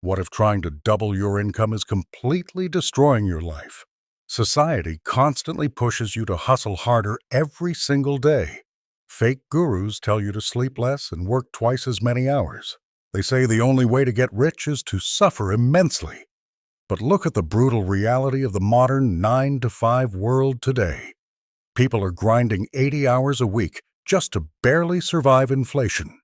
What if trying to double your income is completely destroying your life? Society constantly pushes you to hustle harder every single day. Fake gurus tell you to sleep less and work twice as many hours. They say the only way to get rich is to suffer immensely. But look at the brutal reality of the modern 9-to-5 world today. People are grinding 80 hours a week just to barely survive inflation.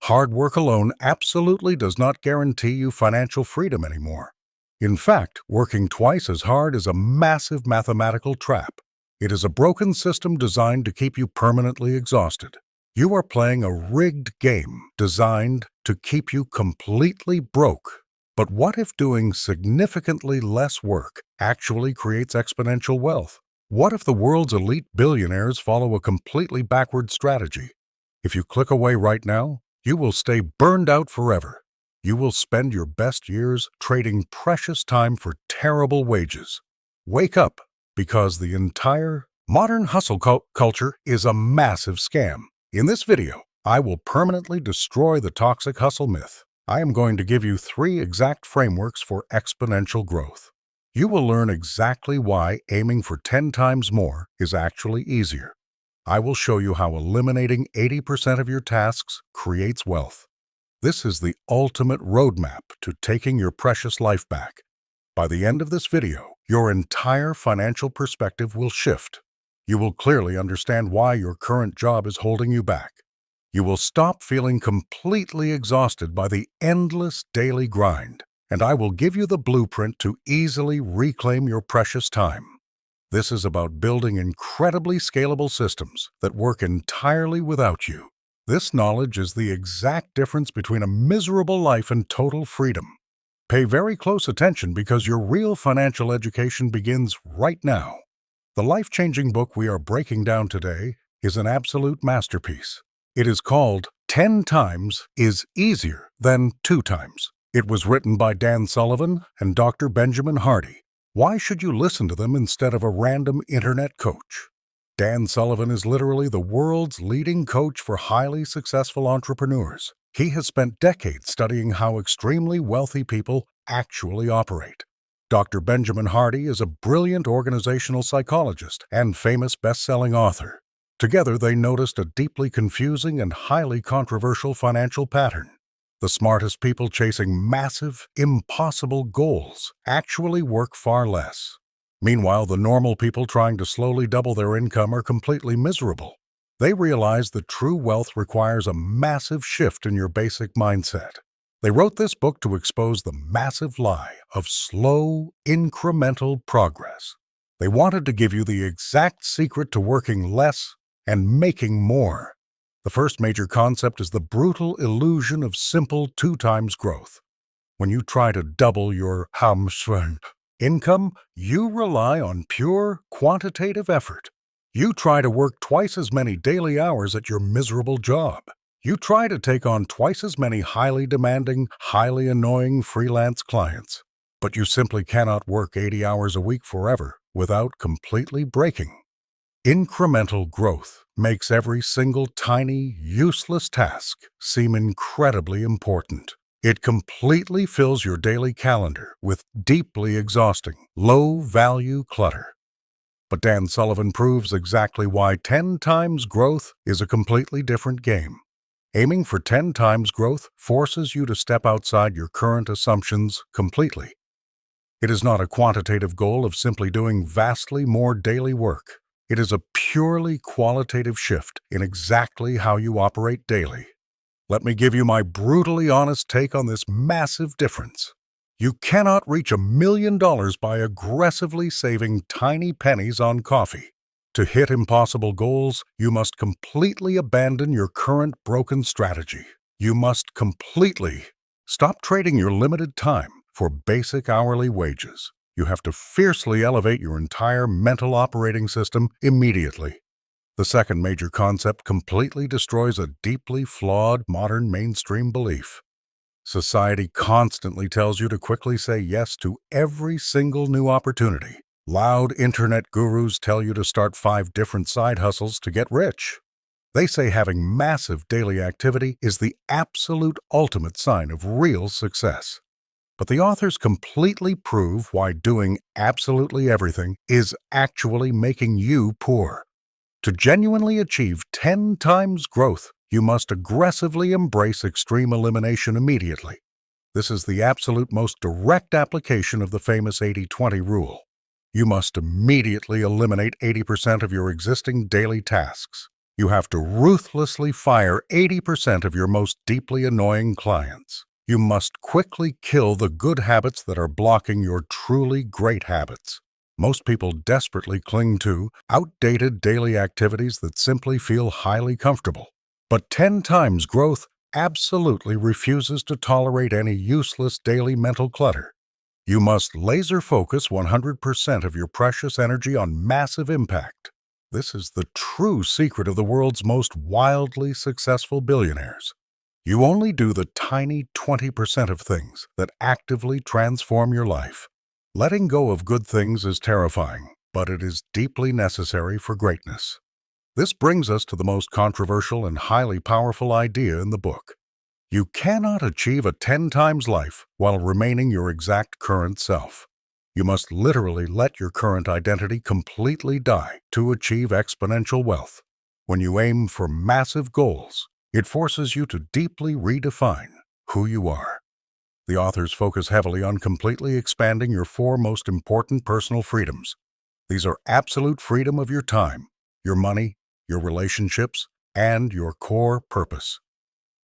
Hard work alone absolutely does not guarantee you financial freedom anymore. In fact, working twice as hard is a massive mathematical trap. It is a broken system designed to keep you permanently exhausted. You are playing a rigged game designed to keep you completely broke. But what if doing significantly less work actually creates exponential wealth? What if the world's elite billionaires follow a completely backward strategy? If you click away right now, you will stay burned out forever. You will spend your best years trading precious time for terrible wages. Wake up, because the entire modern hustle culture is a massive scam. In this video, I will permanently destroy the toxic hustle myth. I am going to give you 3 exact frameworks for exponential growth. You will learn exactly why aiming for 10 times more is actually easier. I will show you how eliminating 80% of your tasks creates wealth. This is the ultimate roadmap to taking your precious life back. By the end of this video, your entire financial perspective will shift. You will clearly understand why your current job is holding you back. You will stop feeling completely exhausted by the endless daily grind, and I will give you the blueprint to easily reclaim your precious time. This is about building incredibly scalable systems that work entirely without you. This knowledge is the exact difference between a miserable life and total freedom. Pay very close attention because your real financial education begins right now. The life-changing book we are breaking down today is an absolute masterpiece. It is called 10 Times is Easier Than 2 Times. It was written by Dan Sullivan and Dr. Benjamin Hardy. Why should you listen to them instead of a random internet coach? Dan Sullivan is literally the world's leading coach for highly successful entrepreneurs. He has spent decades studying how extremely wealthy people actually operate. Dr. Benjamin Hardy is a brilliant organizational psychologist and famous best-selling author. Together, they noticed a deeply confusing and highly controversial financial pattern. The smartest people chasing massive, impossible goals actually work far less. Meanwhile, the normal people trying to slowly double their income are completely miserable. They realize that true wealth requires a massive shift in your basic mindset. They wrote this book to expose the massive lie of slow, incremental progress. They wanted to give you the exact secret to working less and making more. The first major concept is the brutal illusion of simple 2 times growth. When you try to double your income, you rely on pure quantitative effort. You try to work twice as many daily hours at your miserable job. You try to take on twice as many highly demanding, highly annoying freelance clients. But you simply cannot work 80 hours a week forever without completely breaking. Incremental growth makes every single tiny, useless task seem incredibly important. It completely fills your daily calendar with deeply exhausting, low-value clutter. But Dan Sullivan proves exactly why 10 times growth is a completely different game. Aiming for 10 times growth forces you to step outside your current assumptions completely. It is not a quantitative goal of simply doing vastly more daily work. It is a purely qualitative shift in exactly how you operate daily. Let me give you my brutally honest take on this massive difference. You cannot reach $1 million by aggressively saving tiny pennies on coffee. To hit impossible goals, you must completely abandon your current broken strategy. You must completely stop trading your limited time for basic hourly wages. You have to fiercely elevate your entire mental operating system immediately. The second major concept completely destroys a deeply flawed modern mainstream belief. Society constantly tells you to quickly say yes to every single new opportunity. Loud internet gurus tell you to start 5 different side hustles to get rich. They say having massive daily activity is the absolute ultimate sign of real success. But the authors completely prove why doing absolutely everything is actually making you poor. To genuinely achieve 10 times growth, you must aggressively embrace extreme elimination immediately. This is the absolute most direct application of the famous 80-20 rule. You must immediately eliminate 80% of your existing daily tasks. You have to ruthlessly fire 80% of your most deeply annoying clients. You must quickly kill the good habits that are blocking your truly great habits. Most people desperately cling to outdated daily activities that simply feel highly comfortable. But 10 times growth absolutely refuses to tolerate any useless daily mental clutter. You must laser focus 100% of your precious energy on massive impact. This is the true secret of the world's most wildly successful billionaires. You only do the tiny 20% of things that actively transform your life. Letting go of good things is terrifying, but it is deeply necessary for greatness. This brings us to the most controversial and highly powerful idea in the book. You cannot achieve a 10 times life while remaining your exact current self. You must literally let your current identity completely die to achieve exponential wealth. When you aim for massive goals, it forces you to deeply redefine who you are. The authors focus heavily on completely expanding your 4 most important personal freedoms. These are absolute freedom of your time, your money, your relationships, and your core purpose.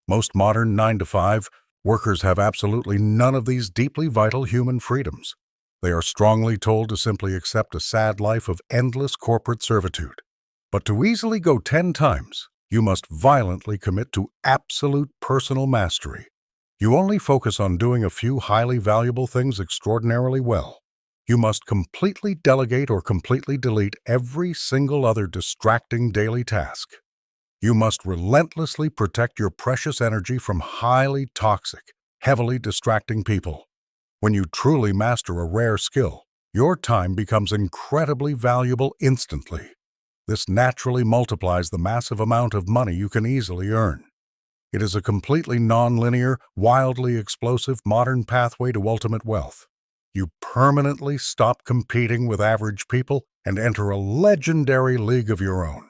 Most modern 9-to-5 workers have absolutely none of these deeply vital human freedoms. They are strongly told to simply accept a sad life of endless corporate servitude. But to easily go 10 times, you must violently commit to absolute personal mastery. You only focus on doing a few highly valuable things extraordinarily well. You must completely delegate or completely delete every single other distracting daily task. You must relentlessly protect your precious energy from highly toxic, heavily distracting people. When you truly master a rare skill, your time becomes incredibly valuable instantly. This naturally multiplies the massive amount of money you can easily earn. It is a completely non-linear, wildly explosive modern pathway to ultimate wealth. You permanently stop competing with average people and enter a legendary league of your own.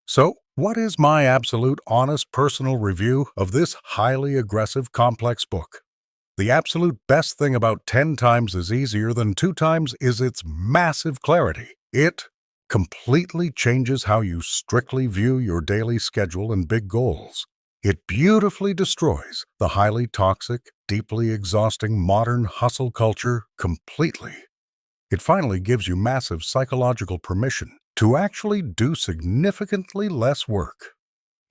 So, what is my absolute honest personal review of this highly aggressive, complex book? The absolute best thing about 10 times is easier than 2 times is its massive clarity. It completely changes how you strictly view your daily schedule and big goals. It beautifully destroys the highly toxic, deeply exhausting modern hustle culture completely. It finally gives you massive psychological permission to actually do significantly less work.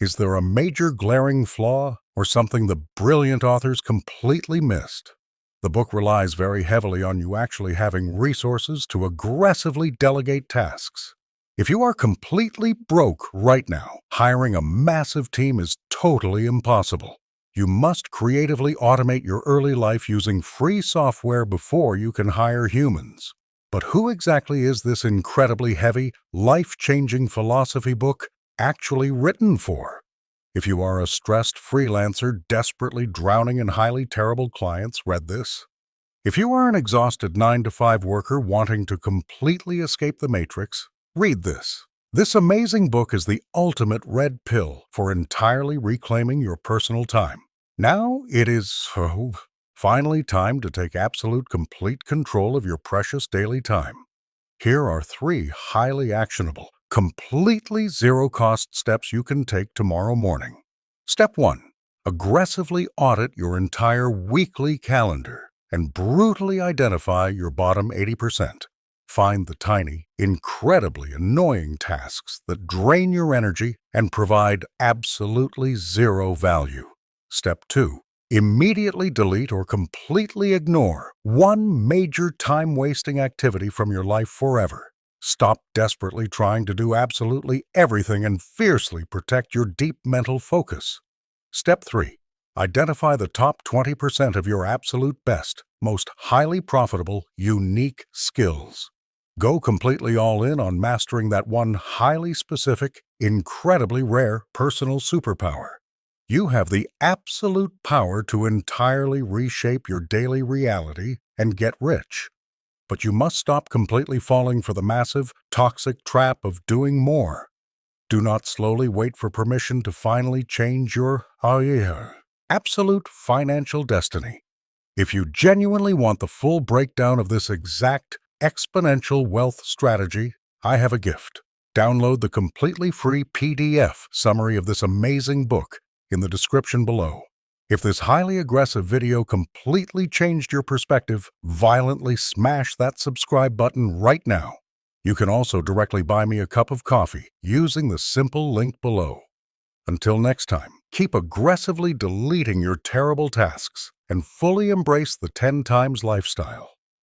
Is there a major glaring flaw or something the brilliant authors completely missed? The book relies very heavily on you actually having resources to aggressively delegate tasks. If you are completely broke right now, hiring a massive team is totally impossible. You must creatively automate your early life using free software before you can hire humans. But who exactly is this incredibly heavy, life-changing philosophy book actually written for? If you are a stressed freelancer desperately drowning in highly terrible clients, read this. If you are an exhausted 9-to-5 worker wanting to completely escape the matrix, read this. This amazing book is the ultimate red pill for entirely reclaiming your personal time. Now it is, finally time to take absolute complete control of your precious daily time. Here are 3 highly actionable, completely zero-cost steps you can take tomorrow morning. Step 1. Aggressively audit your entire weekly calendar and brutally identify your bottom 80%. Find the tiny, incredibly annoying tasks that drain your energy and provide absolutely zero value. Step 2. Immediately delete or completely ignore one major time-wasting activity from your life forever. Stop desperately trying to do absolutely everything and fiercely protect your deep mental focus. Step 3. Identify the top 20% of your absolute best, most highly profitable, unique skills. Go completely all in on mastering that one highly specific, incredibly rare personal superpower. You have the absolute power to entirely reshape your daily reality and get rich. But you must stop completely falling for the massive, toxic trap of doing more. Do not slowly wait for permission to finally change your absolute financial destiny. If you genuinely want the full breakdown of this exact exponential wealth strategy, I have a gift. Download the completely free PDF summary of this amazing book in the description below. If this highly aggressive video completely changed your perspective, violently smash that subscribe button right now. You can also directly buy me a cup of coffee using the simple link below. Until next time, keep aggressively deleting your terrible tasks and fully embrace the 10 times lifestyle.